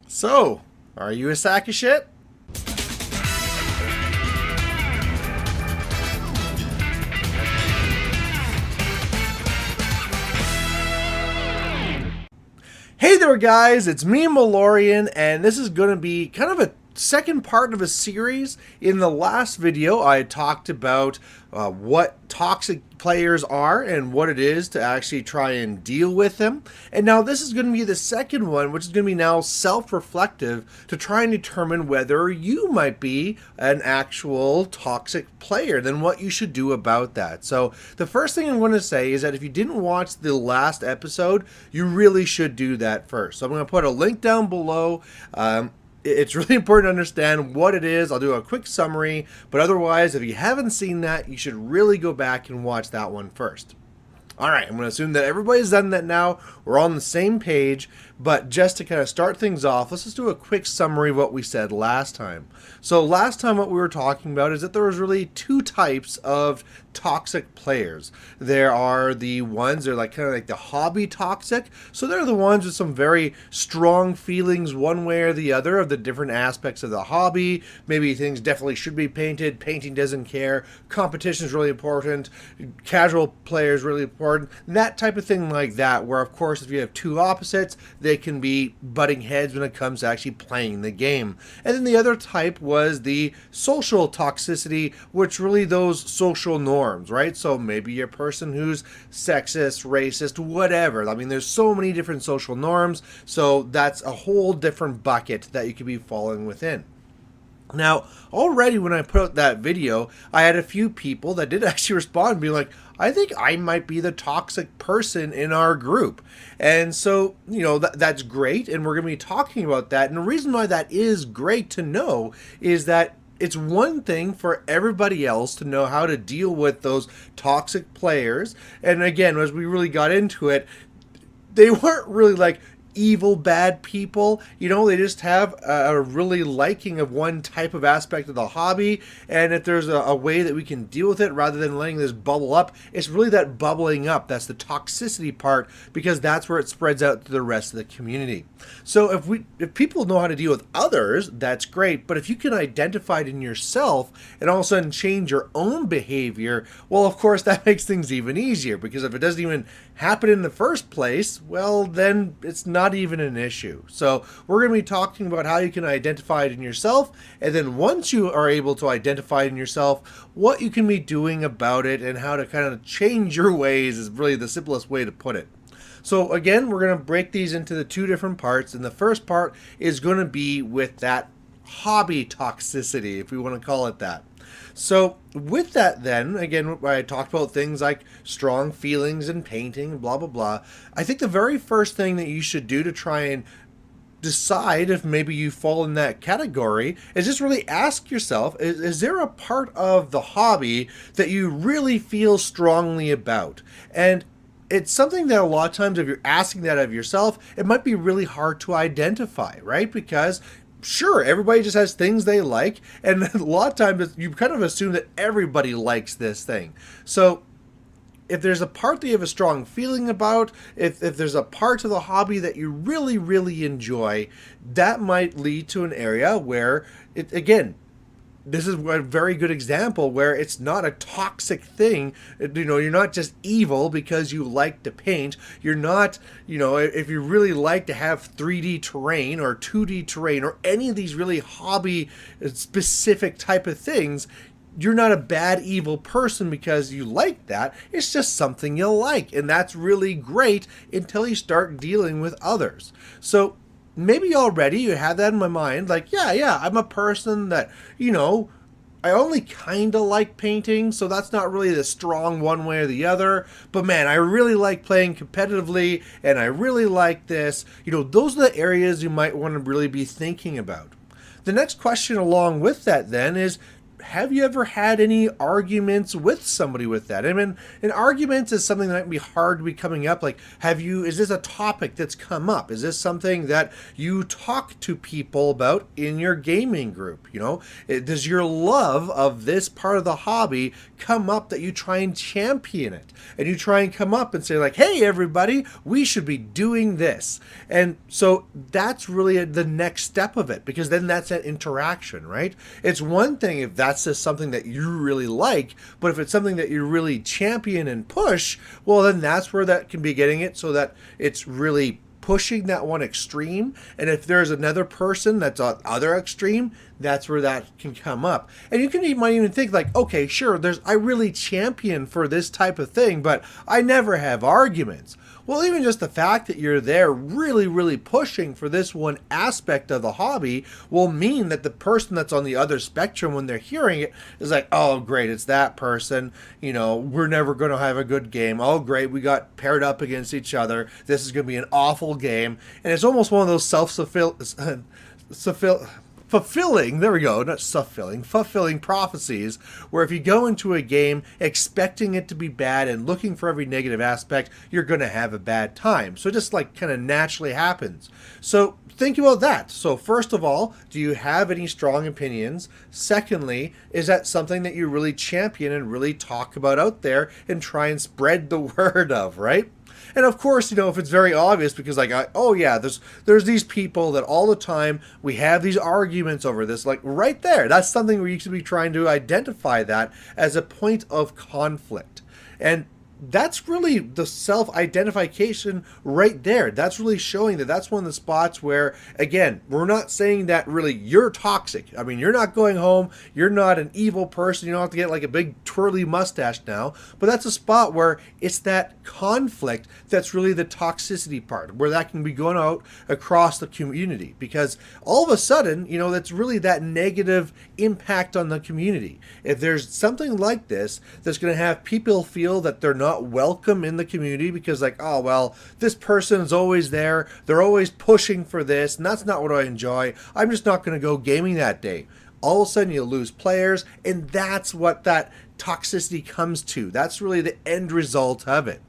So, are you a sack of shit? Hey there, guys, it's me, Malorian, and this is going to be kind of a second part of a series. In the last video, I talked about what toxic players are and what it is to actually try and deal with them. And now this is going to be the second one, which is going to be now self-reflective to try and determine whether you might be an actual toxic player, then what you should do about that. So the first thing I'm going to say is that if you didn't watch the last episode, you really should do that first. So I'm going to put a link down below. It's really important to understand what it is. I'll do a quick summary, but otherwise, if you haven't seen that, you should really go back and watch that one first. All right, I'm going to assume that everybody's done that now. We're on the same page, but just to kind of start things off, let's just do a quick summary of what we said last time. So last time what we were talking about is that there was really two types of toxic players. There are the ones that are like kind of like the hobby toxic. So they're the ones with some very strong feelings one way or the other of the different aspects of the hobby. Maybe things definitely should be painted. Painting doesn't care. Competition is really important. Casual players really important. That type of thing like that, where of course if you have two opposites, they can be butting heads when it comes to actually playing the game. And then the other type was the social toxicity, which really those social norms, right? So maybe you're a person who's sexist, racist, whatever. I mean, there's so many different social norms, so that's a whole different bucket that you could be falling within. Now, already when I put out that video, I had a few people that did actually respond and be like, I think I might be the toxic person in our group. And so, that's great. And we're going to be talking about that. And the reason why that is great to know is that it's one thing for everybody else to know how to deal with those toxic players. And again, as we really got into it, they weren't really like evil bad people. They just have a really liking of one type of aspect of the hobby, and if there's a way that we can deal with it rather than letting this bubble up, it's really that bubbling up that's the toxicity part, because that's where it spreads out to the rest of the community. So if people know how to deal with others, that's great, but if you can identify it in yourself and all of a sudden change your own behavior, well, of course that makes things even easier, because if it doesn't even happen in the first place, well, then it's not even an issue. So we're going to be talking about how you can identify it in yourself, and then once you are able to identify it in yourself, what you can be doing about it and how to kind of change your ways is really the simplest way to put it. So again, we're going to break these into the two different parts, and the first part is going to be with that hobby toxicity, if we want to call it that. So with that then, again, I talked about things like strong feelings and painting, blah, blah, blah. I think the very first thing that you should do to try and decide if maybe you fall in that category is just really ask yourself, is there a part of the hobby that you really feel strongly about? And it's something that a lot of times if you're asking that of yourself, it might be really hard to identify, right? Because sure, everybody just has things they like, and a lot of times you kind of assume that everybody likes this thing. So if there's a part that you have a strong feeling about, if there's a part of the hobby that you really, really enjoy, that might lead to an area where, this is a very good example where it's not a toxic thing. You're not just evil because you like to paint. You're not, if you really like to have 3D terrain or 2D terrain or any of these really hobby specific type of things, you're not a bad, evil person because you like that. It's just something you like. And that's really great until you start dealing with others. So maybe already you have that in my mind, like, yeah, I'm a person that, I only kind of like painting, so that's not really the strong one way or the other, but man, I really like playing competitively, and I really like this. Those are the areas you might want to really be thinking about. The next question along with that then is, have you ever had any arguments with somebody with that? I mean, an argument is something that might be hard to be coming up. Like, is this a topic that's come up? Is this something that you talk to people about in your gaming group? Does your love of this part of the hobby come up that you try and champion it? And you try and come up and say like, hey, everybody, we should be doing this. And so that's really the next step of it, because then that's an interaction, right? It's one thing if that's just something that you really like, but if it's something that you really champion and push, well, then that's where that can be getting it, so that it's really pushing that one extreme. And if there's another person that's on the other extreme, that's where that can come up. And might even think like, okay, sure, I really champion for this type of thing, but I never have arguments. Well, even just the fact that you're there really, really pushing for this one aspect of the hobby will mean that the person that's on the other spectrum, when they're hearing it, is like, oh, great, it's that person. We're never going to have a good game. Oh, great, we got paired up against each other. This is going to be an awful game. And it's almost one of those fulfilling, there we go, not self-filling, fulfilling prophecies, where if you go into a game expecting it to be bad and looking for every negative aspect, you're going to have a bad time. So it just like kind of naturally happens. So think about that. So first of all, do you have any strong opinions? Secondly, is that something that you really champion and really talk about out there and try and spread the word of, right? And of course, if it's very obvious, because like, there's these people that all the time we have these arguments over this, like right there, that's something where you should be trying to identify that as a point of conflict. And that's really the self-identification right there. That's really showing that that's one of the spots where, again, we're not saying that really you're toxic. I mean, you're not going home. You're not an evil person. You don't have to get like a big twirly mustache now. But that's a spot where it's that conflict that's really the toxicity part, where that can be going out across the community. Because all of a sudden, that's really that negative impact on the community. If there's something like this that's going to have people feel that they're not welcome in the community because like, oh, well, this person's always there. They're always pushing for this, and that's not what I enjoy. I'm just not going to go gaming that day. All of a sudden you lose players, and that's what that toxicity comes to. That's really the end result of it.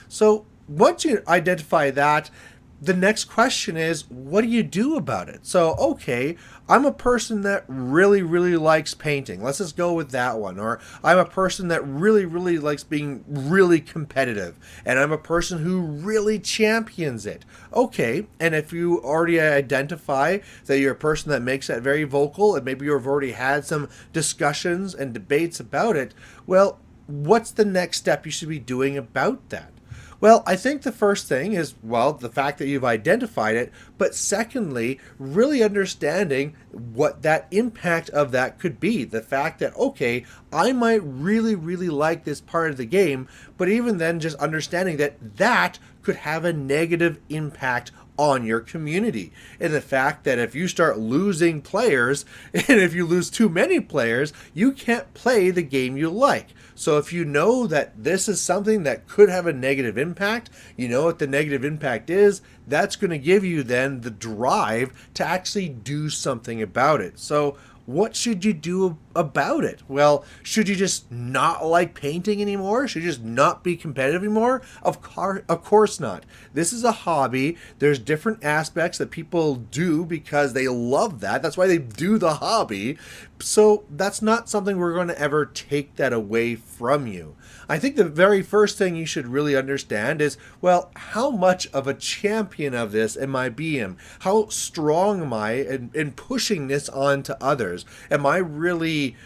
So once you identify that, the next question is, what do you do about it? So, okay, I'm a person that really, really likes painting. Let's just go with that one. Or I'm a person that really, really likes being really competitive. And I'm a person who really champions it. Okay, and if you already identify that you're a person that makes that very vocal, and maybe you've already had some discussions and debates about it, well, what's the next step you should be doing about that? Well, I think the first thing is, well, the fact that you've identified it, but secondly, really understanding what that impact of that could be. The fact that, okay, I might really, really like this part of the game, but even then just understanding that that could have a negative impact on your community. And the fact that if you start losing players, and if you lose too many players, you can't play the game you like. So if you know that this is something that could have a negative impact, you know what the negative impact is, that's going to give you then the drive to actually do something about it. So what should you do about it? Well, should you just not like painting anymore? Should you just not be competitive anymore? Of course not. This is a hobby. There's different aspects that people do because they love that. That's why they do the hobby. So that's not something we're going to ever take that away from you. I think the very first thing you should really understand is, well, how much of a champion of this am I being? How strong am I in pushing this on to others? Am I really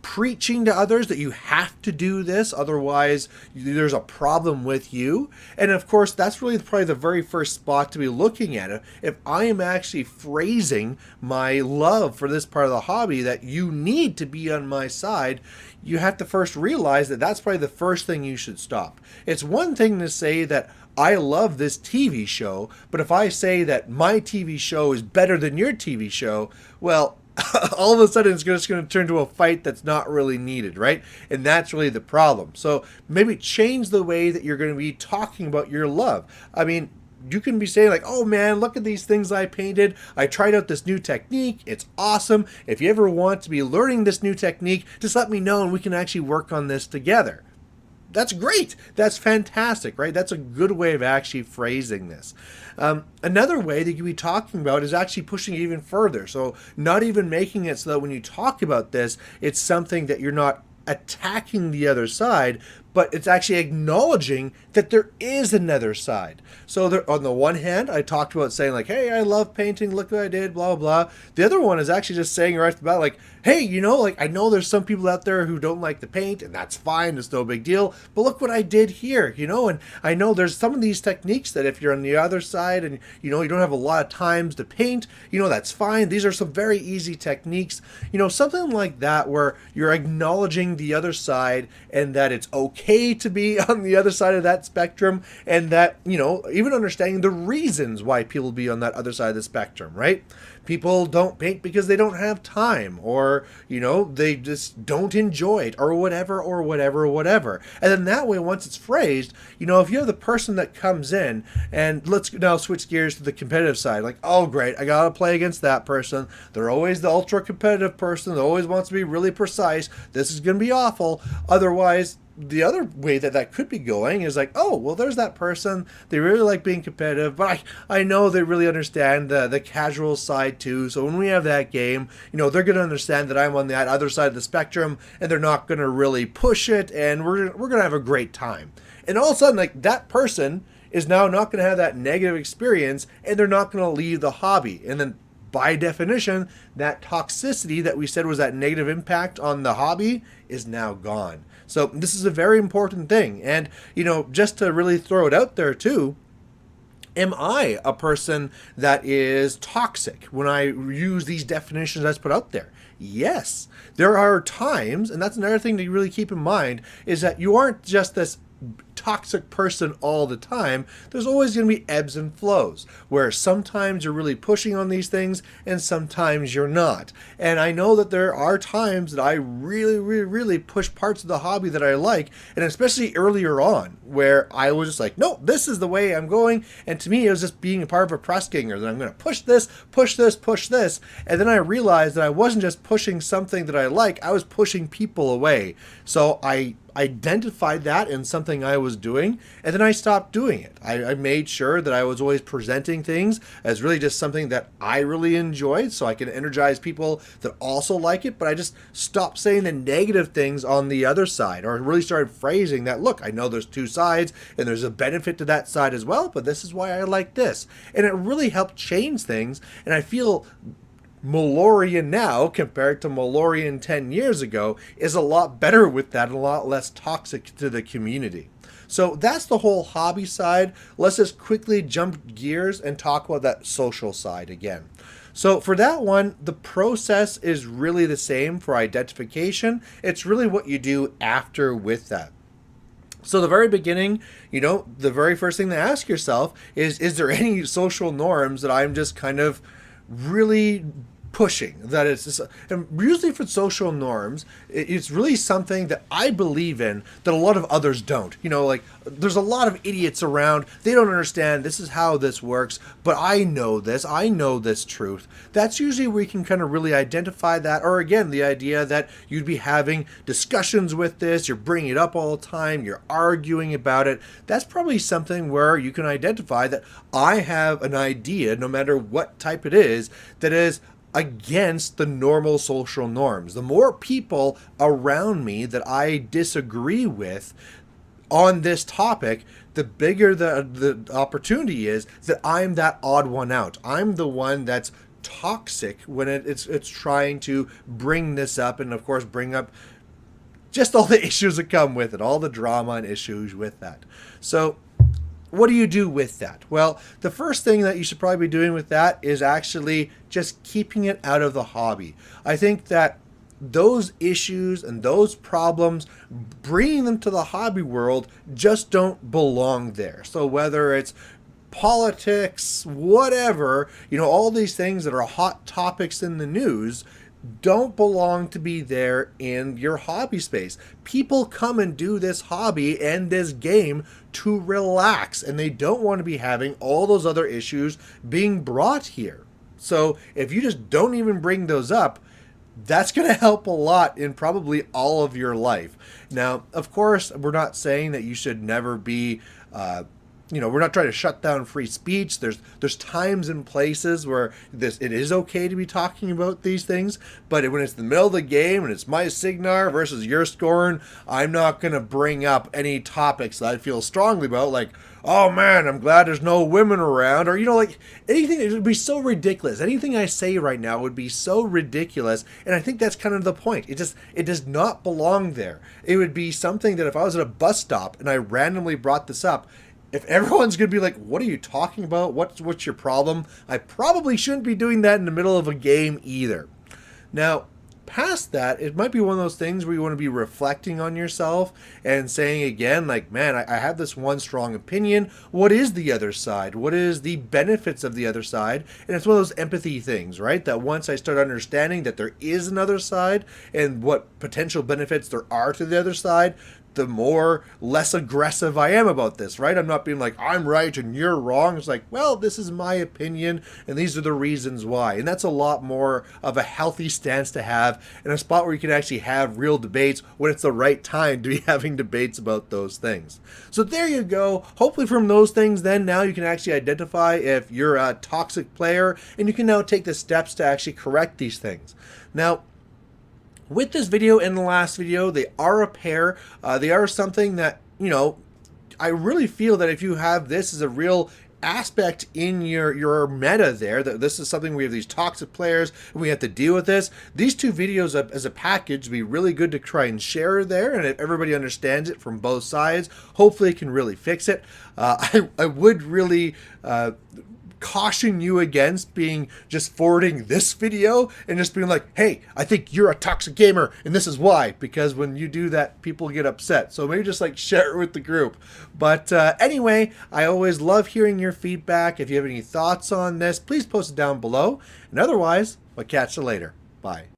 preaching to others that you have to do this, otherwise there's a problem with you? And of course, that's really probably the very first spot to be looking at. If I am actually phrasing my love for this part of the hobby that you need to be on my side, you have to first realize that that's probably the first thing you should stop. It's one thing to say that I love this TV show, but if I say that my TV show is better than your TV show, well, all of a sudden it's just going to turn to a fight that's not really needed, right? And that's really the problem. So maybe change the way that you're going to be talking about your love. I mean, you can be saying like, oh man, look at these things I painted. I tried out this new technique. It's awesome. If you ever want to be learning this new technique, just let me know and we can actually work on this together. That's great. That's fantastic, right? That's a good way of actually phrasing this. Another way that you could be talking about is actually pushing it even further. So not even making it so that when you talk about this, it's something that you're not attacking the other side, but it's actually acknowledging that there is another side. So there, on the one hand, I talked about saying like, hey, I love painting, look what I did, blah, blah, blah. The other one is actually just saying right off the bat, like, hey, you know, like I know there's some people out there who don't like the paint, and that's fine, it's no big deal, but look what I did here, you know, and I know there's some of these techniques that if you're on the other side and, you know, you don't have a lot of times to paint, you know, that's fine. These are some very easy techniques, you know, something like that where you're acknowledging the other side and that it's okay to be on the other side of that spectrum, and that, you know, even understanding the reasons why people be on that other side of the spectrum, right? People don't paint because they don't have time, or, you know, they just don't enjoy it, or whatever, or whatever, or whatever. And then that way, once it's phrased, you know, if you're the person that comes in, and let's now switch gears to the competitive side, like, oh great, I gotta play against that person. They're always the ultra competitive person that always wants to be really precise. This is gonna be awful. Otherwise, the other way that that could be going is like, oh, well, there's that person. They really like being competitive, but I know they really understand the casual side too. So when we have that game, you know, they're going to understand that I'm on that other side of the spectrum, and they're not going to really push it, and we're going to have a great time. And all of a sudden, like, that person is now not going to have that negative experience, and they're not going to leave the hobby. And then by definition, that toxicity that we said was that negative impact on the hobby is now gone. So this is a very important thing. And, you know, just to really throw it out there too, am I a person that is toxic when I use these definitions that's put out there? Yes. There are times, and that's another thing to really keep in mind, is that you aren't just this toxic person all the time. There's always going to be ebbs and flows where sometimes you're really pushing on these things and sometimes you're not. And I know that there are times that I really push parts of the hobby that I like, and especially earlier on where I was just like, no, this is the way I'm going. And to me, it was just being a part of a press ganger that I'm going to push this, push this, push this. And then I realized that I wasn't just pushing something that I like, I was pushing people away. So I identified that in something I was doing, and then I stopped doing it. I made sure that I was always presenting things as really just something that I really enjoyed, so I can energize people that also like it, but I just stopped saying the negative things on the other side, or really started phrasing that, look, I know there's two sides, and there's a benefit to that side as well, but this is why I like this. And it really helped change things, and I feel Malorian now compared to Malorian 10 years ago is a lot better with that and a lot less toxic to the community. So that's the whole hobby side. Let's just quickly jump gears and talk about that social side again. So for that one, the process is really the same for identification. It's really what you do after with that. So the very beginning, you know, the very first thing to ask yourself is there any social norms that I'm just kind of really pushing? That it's just, and usually for social norms, it's really something that I believe in that a lot of others don't. You know, like there's a lot of idiots around. They don't understand this is how this works, but I know this truth. That's usually where you can kind of really identify that. Or again, the idea that you'd be having discussions with this, you're bringing it up all the time, you're arguing about it. That's probably something where you can identify that I have an idea, no matter what type it is, that is against the normal social norms. The more people around me that I disagree with on this topic, the bigger the opportunity is that I'm that odd one out. I'm the one that's toxic when it's trying to bring this up, and of course bring up just all the issues that come with it, all the drama and issues with that. So what do you do with that? Well, the first thing that you should probably be doing with that is actually just keeping it out of the hobby. I think that those issues and those problems, bringing them to the hobby world, just don't belong there. So whether it's politics, whatever, you know, all these things that are hot topics in the news, don't belong to be there in your hobby space. People come and do this hobby and this game to relax, and they don't want to be having all those other issues being brought here. So if you just don't even bring those up, that's going to help a lot in probably all of your life. Now, of course, we're not saying that you should never be we're not trying to shut down free speech. There's times and places where it is okay to be talking about these things, but when it's the middle of the game and it's my Signar versus your Scorn, I'm not going to bring up any topics that I feel strongly about, like, oh man, I'm glad there's no women around, or like anything. It would be so ridiculous. Anything I say right now would be so ridiculous, and I think that's kind of the point. It does not belong there. It would be something that if I was at a bus stop and I randomly brought this up, if everyone's going to be like, what are you talking about? What's your problem? I probably shouldn't be doing that in the middle of a game either. Now, past that, it might be one of those things where you want to be reflecting on yourself and saying again, like, man, I have this one strong opinion. What is the other side? What is the benefits of the other side? And it's one of those empathy things, right? That once I start understanding that there is another side and what potential benefits there are to the other side, the more less aggressive I am about this, right? I'm not being like, I'm right and you're wrong. It's like, well, this is my opinion and these are the reasons why. And that's a lot more of a healthy stance to have in a spot where you can actually have real debates when it's the right time to be having debates about those things. So there you go. Hopefully from those things, then now you can actually identify if you're a toxic player, and you can now take the steps to actually correct these things. Now, with this video and the last video, they are a pair. They are something that, I really feel that if you have this as a real aspect in your meta there, that this is something we have these toxic players and we have to deal with this. These two videos as a package would be really good to try and share there, and if everybody understands it from both sides, hopefully it can really fix it. I would really caution you against just forwarding this video and just being like, hey, I think you're a toxic gamer and this is why, because when you do that, people get upset. So maybe just like share it with the group. But anyway, I always love hearing your feedback. If you have any thoughts on this, please post it down below. And otherwise, I'll catch you later. Bye.